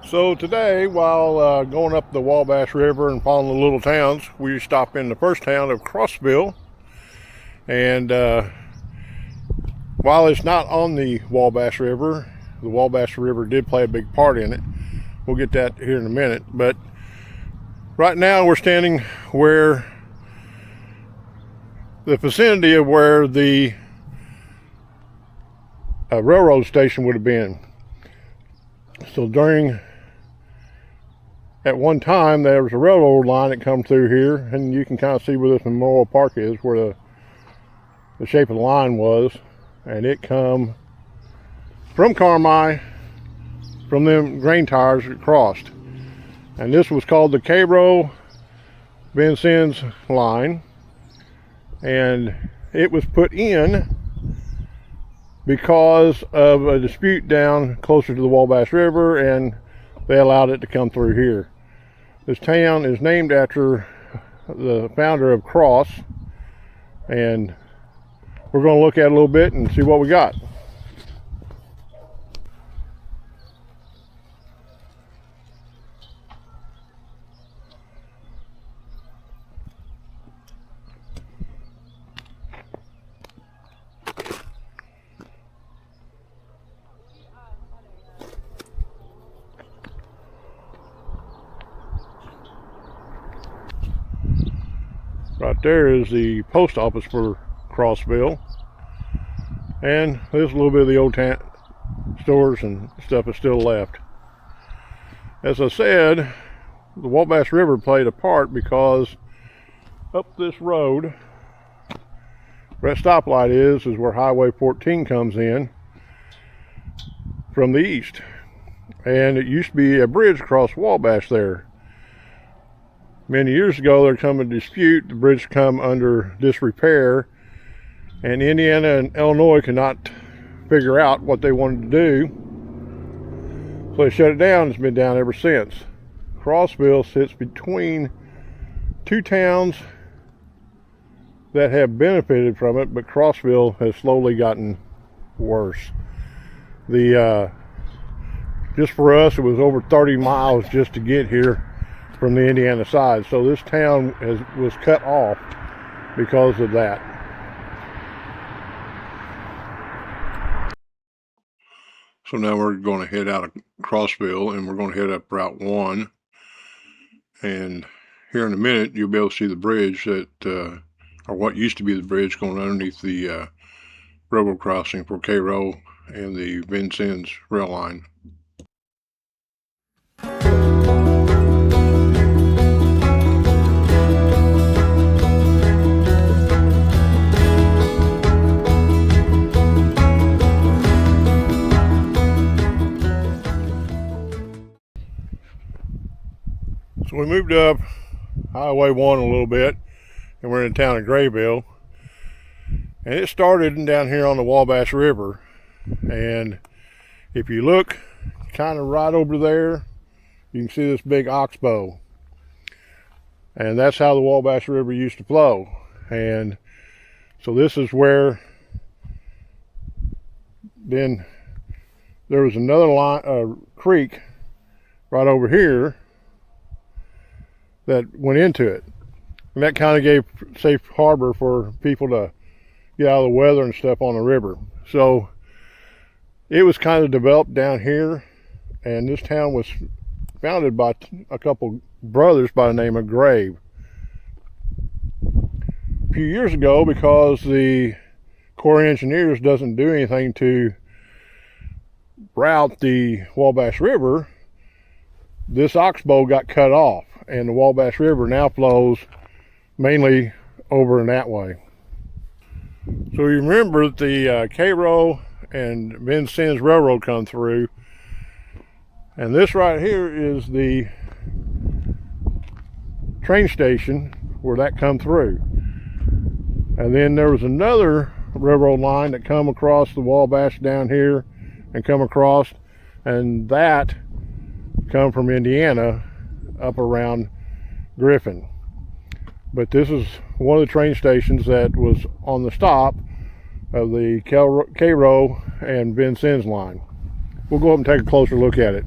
So today, while going up the Wabash River and following the little towns, we stopped in the first town of Crossville. And while it's not on the Wabash River did play a big part in it. We'll get that here in a minute. But right now we're standing where the vicinity of where the railroad station would have been. So at one time there was a railroad line that come through here, and you can kind of see where this Memorial Park is, where the shape of the line was, and it come from Carmi, from them grain tires that crossed. And this was called the Cairo Vincennes line, and it was put in because of a dispute down closer to the Wabash River, and they allowed it to come through here. This town is named after the founder of Cross, and we're going to look at it a little bit and see what we got. Right there is the post office for Crossville, and there's a little bit of the old stores and stuff is still left. As I said, the Wabash River played a part because up this road, where that stoplight is where Highway 14 comes in from the east, and it used to be a bridge across Wabash there. Many years ago, there come a dispute. The bridge come under disrepair, and Indiana and Illinois could not figure out what they wanted to do, so they shut it down. It's been down ever since. Crossville sits between two towns that have benefited from it, but Crossville has slowly gotten worse. Just for us, it was over 30 miles just to get here from the Indiana side, so this town was cut off because of that. So now we're going to head out of Crossville, and we're going to head up Route 1, and here in a minute you'll be able to see the bridge that or what used to be the bridge going underneath the railroad crossing for Cairo and the Vincennes rail line. So we moved up Highway 1 a little bit, and we're in the town of Grayville, and it started down here on the Wabash River. And if you look kind of right over there, you can see this big oxbow, and that's how the Wabash River used to flow. And so this is where then there was another creek right over here that went into it, and that kind of gave safe harbor for people to get out of the weather and stuff on the river. So it was kind of developed down here, and this town was founded by a couple brothers by the name of Grayville. A few years ago, because the Corps of Engineers doesn't do anything to route the Wabash River, this oxbow got cut off, and the Wabash River now flows mainly over in that way. So you remember that the Cairo and Vincennes Railroad come through, and this right here is the train station where that come through. And then there was another railroad line that come across the Wabash down here and come across, and that come from Indiana up around Griffin. But this is one of the train stations that was on the stop of the Cairo and Vincennes line. We'll go up and take a closer look at it.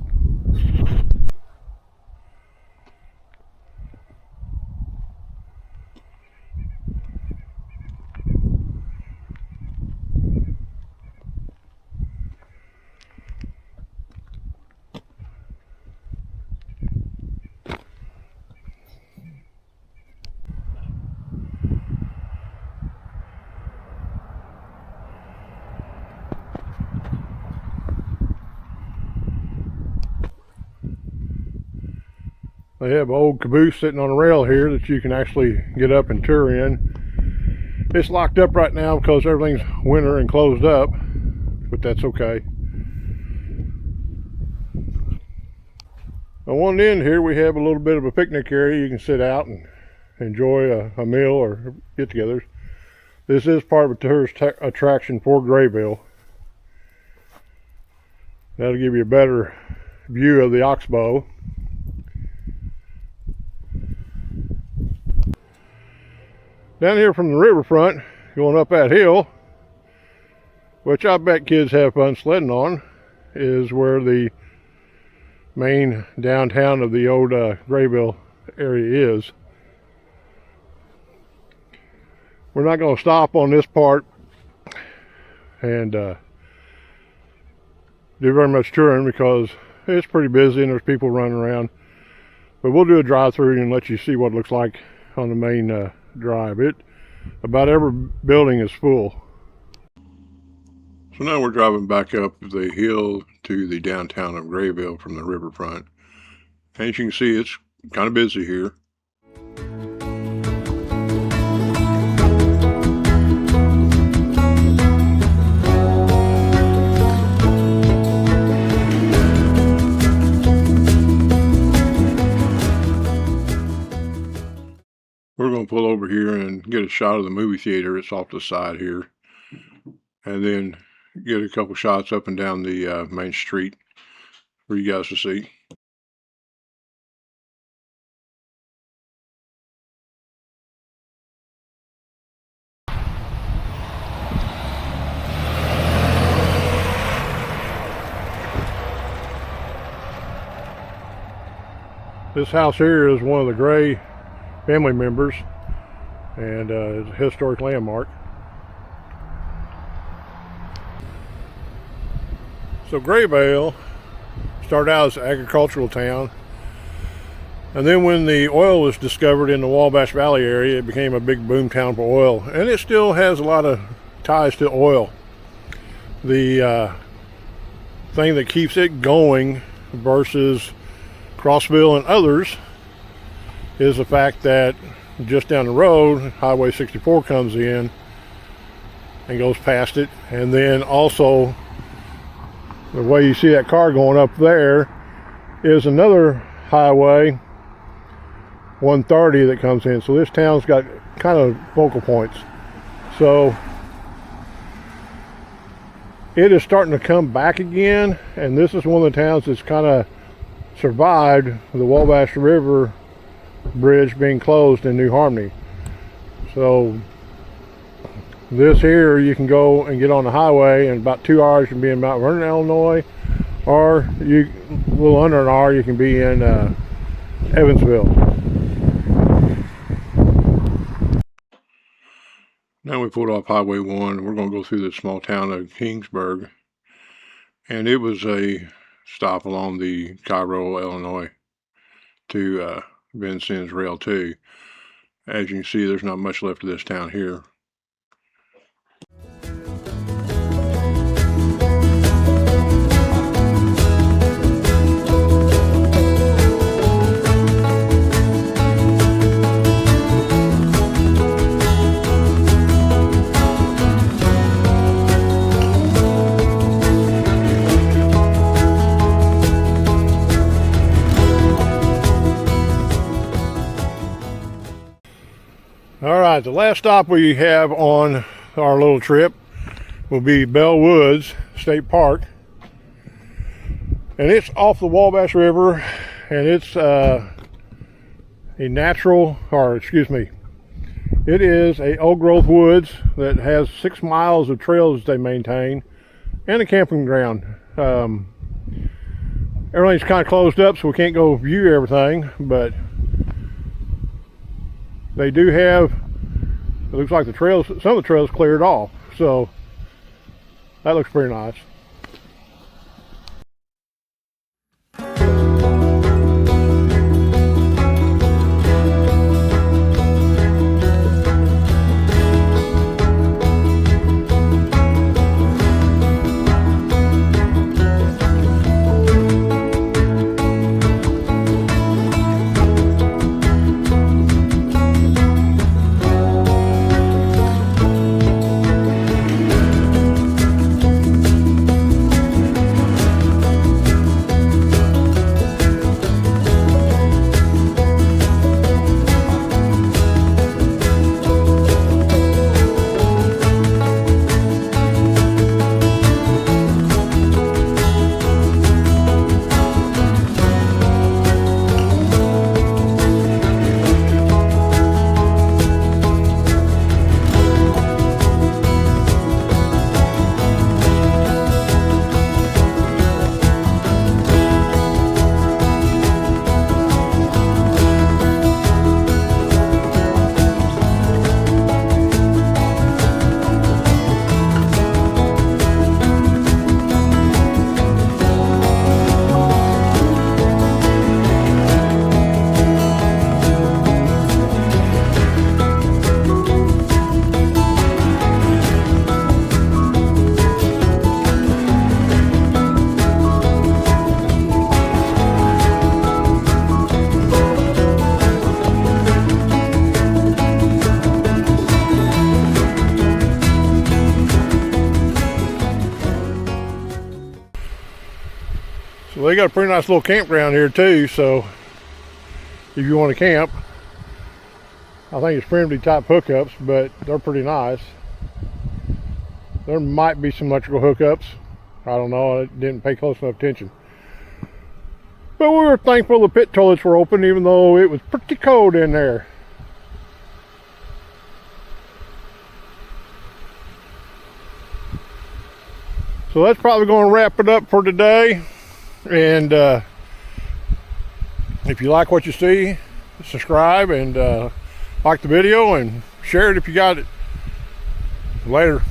They have an old caboose sitting on a rail here that you can actually get up and tour in. It's locked up right now because everything's winter and closed up, but that's okay. On one end here we have a little bit of a picnic area. You can sit out and enjoy a meal or get-togethers. This is part of a tourist attraction for Grayville. That'll give you a better view of the oxbow. Down here from the riverfront, going up that hill, which I bet kids have fun sledding on, is where the main downtown of the old Grayville area is. We're not going to stop on this part and do very much touring because it's pretty busy and there's people running around. But we'll do a drive-through and let you see what it looks like on the main drive. About every building is full. So now we're driving back up the hill to the downtown of Grayville from the riverfront. As you can see, it's kind of busy here. We're going to pull over here and get a shot of the movie theater. It's off to the side here. And then get a couple shots up and down the main street for you guys to see. This house here is one of the Gray family members, and it's a historic landmark. So Grayville started out as an agricultural town, and then when the oil was discovered in the Wabash Valley area, it became a big boom town for oil, and it still has a lot of ties to oil. The thing that keeps it going versus Crossville and others is the fact that just down the road, Highway 64 comes in and goes past it, and then also the way you see that car going up there is another highway 130 that comes in. So this town's got kind of focal points. So it is starting to come back again, and this is one of the towns that's kind of survived the Wabash River bridge being closed in New Harmony. So this here, you can go and get on the highway in about 2 hours. You can be in Mount Vernon, Illinois, or a little under an hour you can be in Evansville. Now we pulled off Highway 1. We're going to go through the small town of Kingsburg, and it was a stop along the Cairo, Illinois to Vincennes Rail 2. As you can see, there's not much left of this town here. Alright, the last stop we have on our little trip will be Beall Woods State Park. And it's off the Wabash River, and it's it is a old growth woods that has 6 miles of trails that they maintain and a camping ground. Everything's kind of closed up, so we can't go view everything, but they do have, it looks like the trails, some of the trails cleared off, so that looks pretty nice. they got a pretty nice little campground here too, so if you want to camp, I think it's primitive type hookups, but they're pretty nice. There might be some electrical hookups. I don't know, I didn't pay close enough attention. But we were thankful the pit toilets were open, even though it was pretty cold in there. So that's probably going to wrap it up for today. And if you like what you see, subscribe and like the video and share it if you got it. Later.